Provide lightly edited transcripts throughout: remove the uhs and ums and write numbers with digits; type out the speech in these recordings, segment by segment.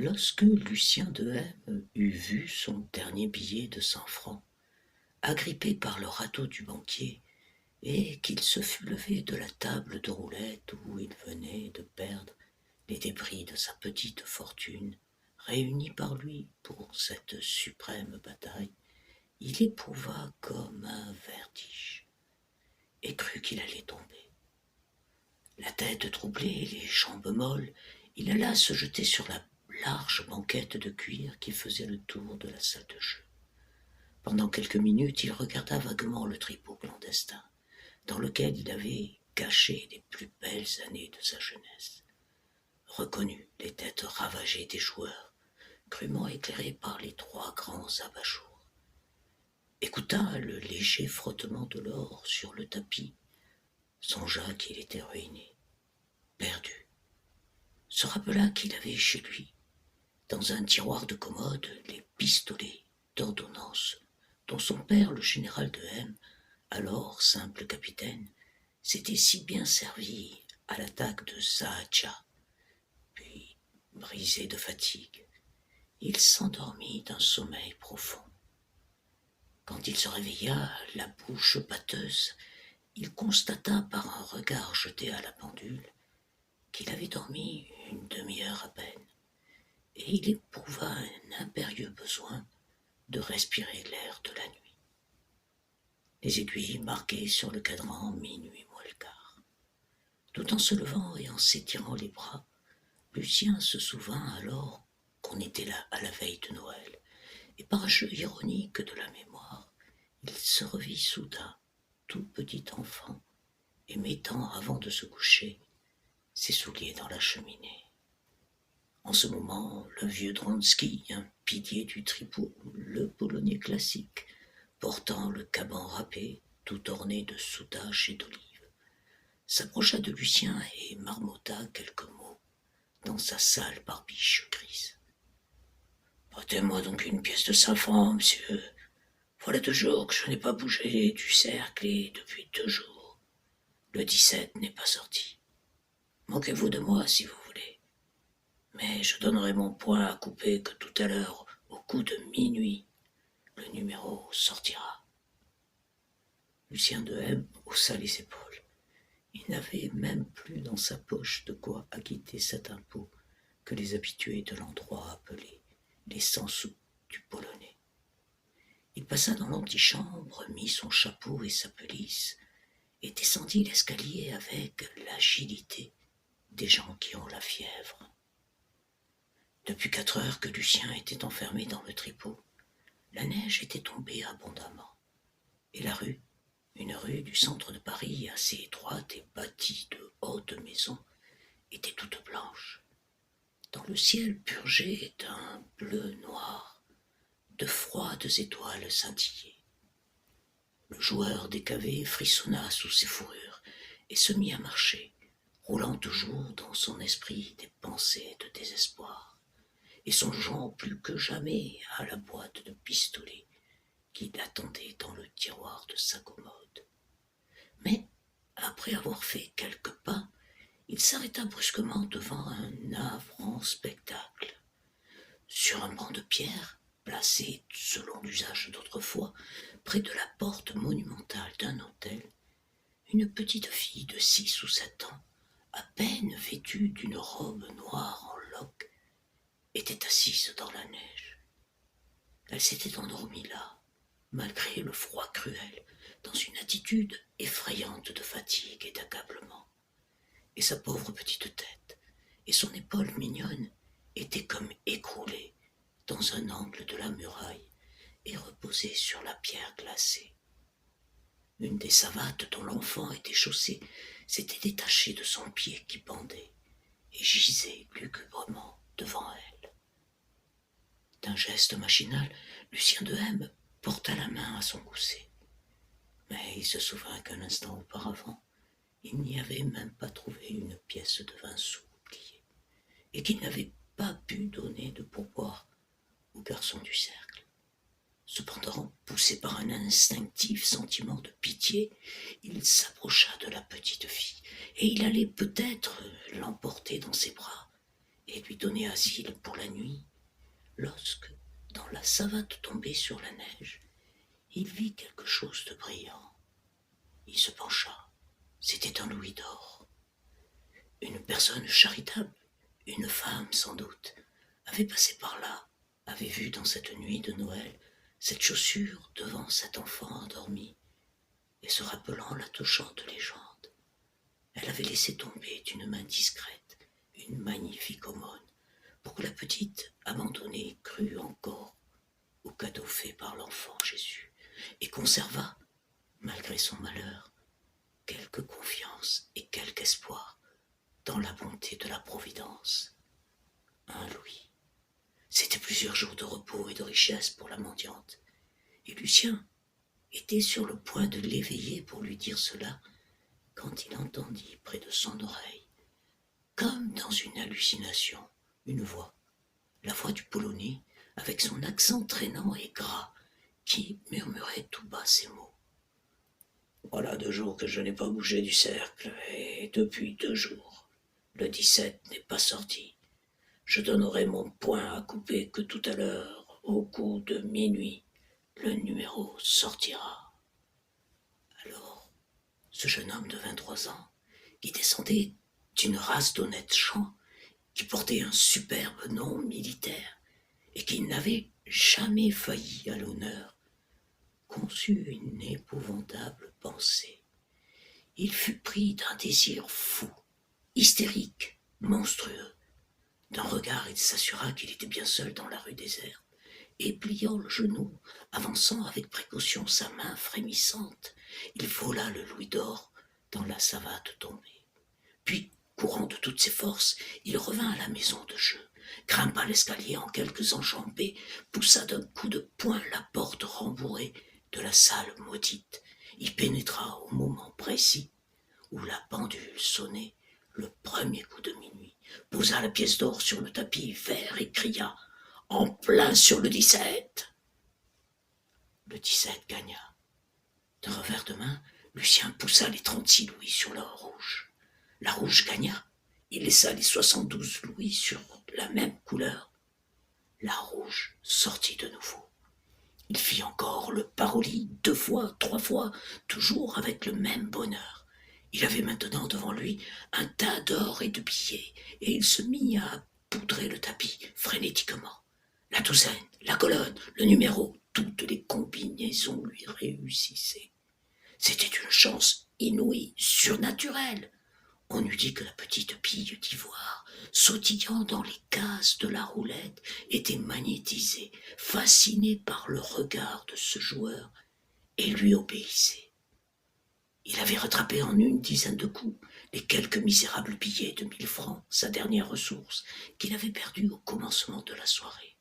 Lorsque Lucien de M eut vu son dernier billet de 100 francs, agrippé par le râteau du banquier, et qu'il se fut levé de la table de roulette où il venait de perdre les débris de sa petite fortune, réunie par lui pour cette suprême bataille, il éprouva comme un vertige, et crut qu'il allait tomber. La tête troublée, les jambes molles, il alla se jeter sur la large banquette de cuir qui faisait le tour de la salle de jeu. Pendant quelques minutes, il regarda vaguement le tripot clandestin, dans lequel il avait caché les plus belles années de sa jeunesse. Reconnut les têtes ravagées des joueurs, crûment éclairées par les 3 grands abat-jours. Écouta le léger frottement de l'or sur le tapis, songea qu'il était ruiné, perdu. Se rappela qu'il avait chez lui, dans un tiroir de commode, les pistolets d'ordonnance dont son père, le général de M, alors simple capitaine, s'était si bien servi à l'attaque de Saatcha. Puis, brisé de fatigue, il s'endormit d'un sommeil profond. Quand il se réveilla, la bouche pâteuse, il constata par un regard jeté à la pendule qu'il avait dormi une demi-heure à peine, et il éprouva un impérieux besoin de respirer l'air de la nuit. Les aiguilles marquaient sur le cadran minuit moins le quart. Tout en se levant et en s'étirant les bras, Lucien se souvint alors qu'on était là à la veille de Noël, et par un jeu ironique de la mémoire, il se revit soudain tout petit enfant, et mettant avant de se coucher ses souliers dans la cheminée. En ce moment, le vieux Dronsky, un pilier du tripot, le polonais classique, portant le caban râpé, tout orné de soutache et d'olives, s'approcha de Lucien et marmotta quelques mots dans sa sale barbiche grise. « Prêtez-moi donc une pièce de 5 francs, monsieur. Voilà 2 jours que je n'ai pas bougé du cercle et depuis 2 jours, le 17 n'est pas sorti. Manquez-vous de moi si vous voulez. Mais je donnerai mon poing à couper que tout à l'heure, au coup de minuit, le numéro sortira. » Lucien de M haussa les épaules. Il n'avait même plus dans sa poche de quoi acquitter cet impôt que les habitués de l'endroit appelaient les 100 sous du polonais. Il passa dans l'antichambre, mit son chapeau et sa pelisse, et descendit l'escalier avec l'agilité des gens qui ont la fièvre. Depuis 4 heures que Lucien était enfermé dans le tripot, la neige était tombée abondamment, et la rue, une rue du centre de Paris assez étroite et bâtie de hautes maisons, était toute blanche. Dans le ciel purgé d'un bleu noir, de froides étoiles scintillaient. Le joueur décavé frissonna sous ses fourrures et se mit à marcher, roulant toujours dans son esprit des pensées de désespoir, et songeant plus que jamais à la boîte de pistolets qui l'attendait dans le tiroir de sa commode. Mais, après avoir fait quelques pas, il s'arrêta brusquement devant un navrant spectacle. Sur un banc de pierre, placé selon l'usage d'autrefois, près de la porte monumentale d'un hôtel, une petite fille de 6 ou 7 ans, à peine vêtue d'une robe noire en loques, était assise dans la neige. Elle s'était endormie là, malgré le froid cruel, dans une attitude effrayante de fatigue et d'accablement. Et sa pauvre petite tête, et son épaule mignonne, étaient comme écroulées dans un angle de la muraille et reposaient sur la pierre glacée. Une des savates dont l'enfant était chaussé s'était détachée de son pied qui pendait et gisait lugubrement devant elle. D'un geste machinal, Lucien de M porta la main à son gousset. Mais il se souvint qu'un instant auparavant, il n'y avait même pas trouvé une pièce de 20 sous oubliée, et qu'il n'avait pas pu donner de pourboire au garçon du cercle. Cependant, poussé par un instinctif sentiment de pitié, il s'approcha de la petite fille, et il allait peut-être l'emporter dans ses bras, et lui donner asile pour la nuit, lorsque, dans la savate tombée sur la neige, il vit quelque chose de brillant. Il se pencha. C'était un louis d'or. Une personne charitable, une femme sans doute, avait passé par là, avait vu dans cette nuit de Noël cette chaussure devant cet enfant endormi, et se rappelant la touchante légende, elle avait laissé tomber d'une main discrète une magnifique aumône, pour que la petite abandonnée crût encore au cadeau fait par l'enfant Jésus, et conserva, malgré son malheur, quelque confiance et quelque espoir dans la bonté de la Providence. Un louis. C'était plusieurs jours de repos et de richesse pour la mendiante, et Lucien était sur le point de l'éveiller pour lui dire cela, quand il entendit près de son oreille, comme dans une hallucination, une voix, la voix du Polonais, avec son accent traînant et gras, qui murmurait tout bas ces mots. Voilà 2 jours que je n'ai pas bougé du cercle, et depuis 2 jours, le 17 n'est pas sorti. Je donnerai mon poing à couper que tout à l'heure, au coup de minuit, le numéro sortira. Alors, ce jeune homme de 23 ans, qui descendait d'une race d'honnêtes gens, qui portait un superbe nom militaire, et qui n'avait jamais failli à l'honneur, conçut une épouvantable pensée. Il fut pris d'un désir fou, hystérique, monstrueux. D'un regard, il s'assura qu'il était bien seul dans la rue déserte, et pliant le genou, avançant avec précaution sa main frémissante, il vola le louis d'or dans la savate tombée. Puis, courant de toutes ses forces, il revint à la maison de jeu, grimpa l'escalier en quelques enjambées, poussa d'un coup de poing la porte rembourrée de la salle maudite, y pénétra au moment précis où la pendule sonnait le premier coup de minuit, posa la pièce d'or sur le tapis vert et cria « En plein sur le 17 !» Le 17 gagna. D'un revers de main, Lucien poussa les 36 louis sur l'or rouge. La rouge gagna. Il laissa les 72 louis sur la même couleur. La rouge sortit de nouveau. Il fit encore le paroli 2 fois, 3 fois, toujours avec le même bonheur. Il avait maintenant devant lui un tas d'or et de billets, et il se mit à poudrer le tapis frénétiquement. La douzaine, la colonne, le numéro, toutes les combinaisons lui réussissaient. C'était une chance inouïe, surnaturelle. On eût dit que la petite bille d'ivoire, sautillant dans les cases de la roulette, était magnétisée, fascinée par le regard de ce joueur, et lui obéissait. Il avait rattrapé en une dizaine de coups les quelques misérables billets de 1000 francs, sa dernière ressource, qu'il avait perdue au commencement de la soirée.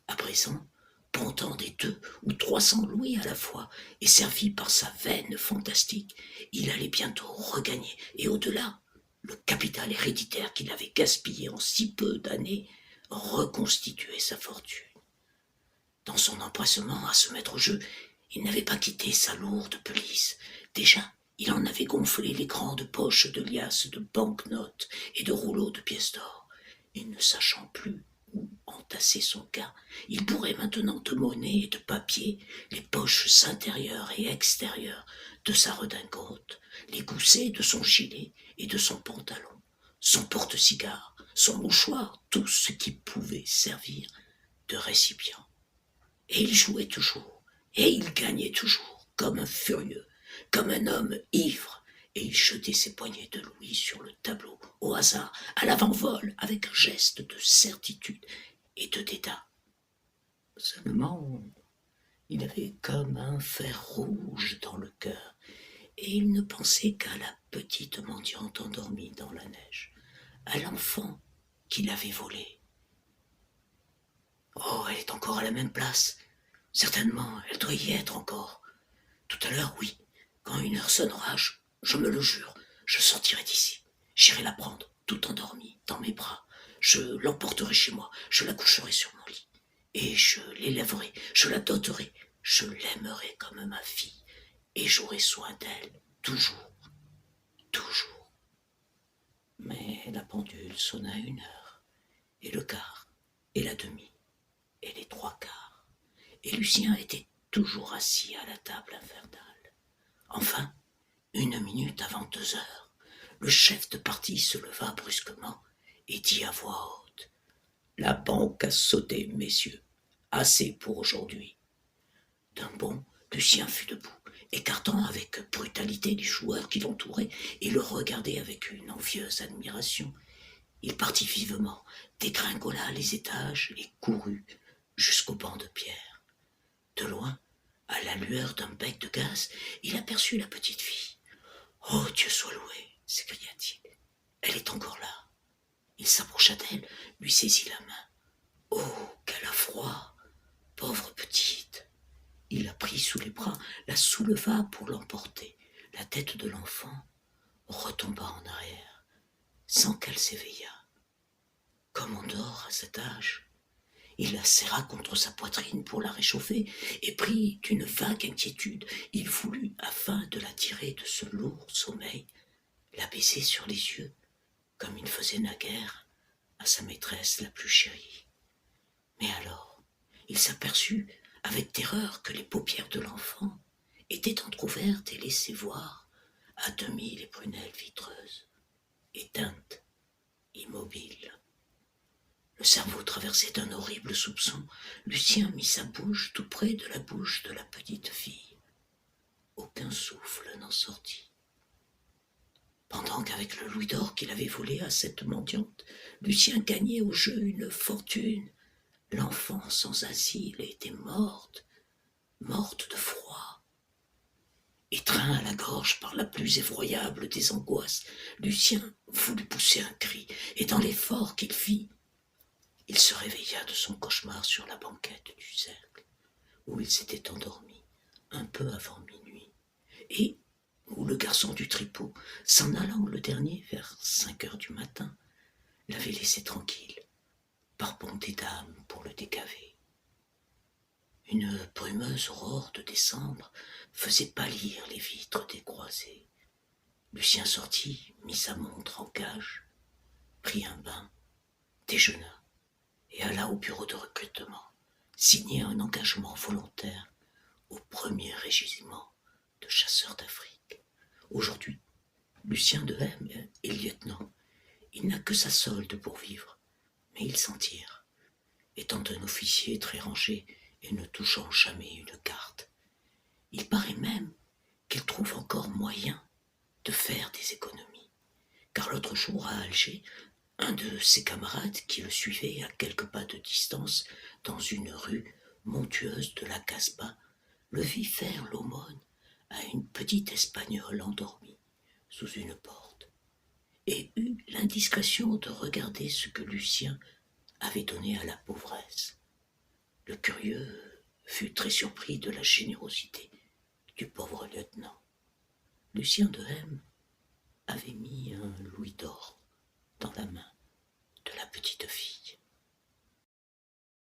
À présent, pontant des 200 ou 300 louis à la fois, et servi par sa veine fantastique, il allait bientôt regagner, et au-delà, le capital héréditaire qu'il avait gaspillé en si peu d'années, reconstituer sa fortune. Dans son empressement à se mettre au jeu, il n'avait pas quitté sa lourde pelisse. Déjà, il en avait gonflé les grandes poches de liasses de bank-notes et de rouleaux de pièces d'or, et ne sachant plus où entasser son gain, il bourrait maintenant de monnaie et de papier les poches intérieures et extérieures de sa redingote, les goussets de son gilet et de son pantalon, son porte-cigare, son mouchoir, tout ce qui pouvait servir de récipient. Et il jouait toujours, et il gagnait toujours, comme un furieux, comme un homme ivre, et il jetait ses poignées de louis sur le tableau, au hasard, à l'avant-vol, avec un geste de certitude et de dédain. Seulement, il avait comme un fer rouge dans le cœur, et il ne pensait qu'à la petite mendiante endormie dans la neige, à l'enfant qu'il avait volé. Oh, elle est encore à la même place. Certainement, elle doit y être encore. Tout à l'heure, oui. Quand une heure sonnera, je me le jure, je sortirai d'ici. J'irai la prendre, tout endormie, dans mes bras. Je l'emporterai chez moi, je la coucherai sur mon lit. Et je l'élèverai, je la doterai, je l'aimerai comme ma fille, et j'aurai soin d'elle, toujours, toujours. Mais la pendule sonna 1 heure, et le quart, et la demi, et les trois quarts. Et Lucien était toujours assis à la table infernale. Enfin, 1 minute avant 2 heures, le chef de parti se leva brusquement et dit à voix haute: La banque a sauté, messieurs. Assez pour aujourd'hui. D'un bond, Lucien fut debout, écartant avec brutalité les joueurs qui l'entouraient et le regardaient avec une envieuse admiration. Il partit vivement, dégringola les étages et courut jusqu'au banc de pierre. De loin, à la lueur d'un bec de gaz, il aperçut la petite fille. « Oh, Dieu soit loué !» s'écria-t-il. « Elle est encore là. » Il s'approcha d'elle, lui saisit la main. « Oh, qu'elle a froid, pauvre petite !» Il la prit sous les bras, la souleva pour l'emporter. La tête de l'enfant retomba en arrière, sans qu'elle s'éveillât. Comme on dort à cet âge, il la serra contre sa poitrine pour la réchauffer, et pris d'une vague inquiétude, il voulut, afin de la tirer de ce lourd sommeil, la baiser sur les yeux, comme il faisait naguère à sa maîtresse la plus chérie. Mais alors, il s'aperçut avec terreur que les paupières de l'enfant étaient entr'ouvertes et laissaient voir à demi les prunelles vitreuses, éteintes, immobiles. Le cerveau traversé d'un horrible soupçon, Lucien mit sa bouche tout près de la bouche de la petite fille. Aucun souffle n'en sortit. Pendant qu'avec le louis d'or qu'il avait volé à cette mendiante, Lucien gagnait au jeu une fortune, l'enfant sans asile était morte, morte de froid. Étreint à la gorge par la plus effroyable des angoisses, Lucien voulut pousser un cri, et dans l'effort qu'il fit, il se réveilla de son cauchemar sur la banquette du cercle, où il s'était endormi un peu avant minuit, et où le garçon du tripot, s'en allant le dernier vers 5 heures du matin, l'avait laissé tranquille, par bonté d'âme pour le décaver. Une brumeuse aurore de décembre faisait pâlir les vitres des croisées. Lucien sortit, mit sa montre en cage, prit un bain, déjeuna et alla au bureau de recrutement, signer un engagement volontaire au 1er régiment de chasseurs d'Afrique. Aujourd'hui, Lucien de M est lieutenant. Il n'a que sa solde pour vivre, mais il s'en tire, étant un officier très rangé et ne touchant jamais une carte. Il paraît même qu'il trouve encore moyen de faire des économies, car l'autre jour à Alger, un de ses camarades qui le suivait à quelques pas de distance dans une rue montueuse de la Casbah le vit faire l'aumône à une petite Espagnole endormie sous une porte, et eut l'indiscrétion de regarder ce que Lucien avait donné à la pauvresse. Le curieux fut très surpris de la générosité du pauvre lieutenant. Lucien de M avait mis un louis d'or dans la main de la petite fille.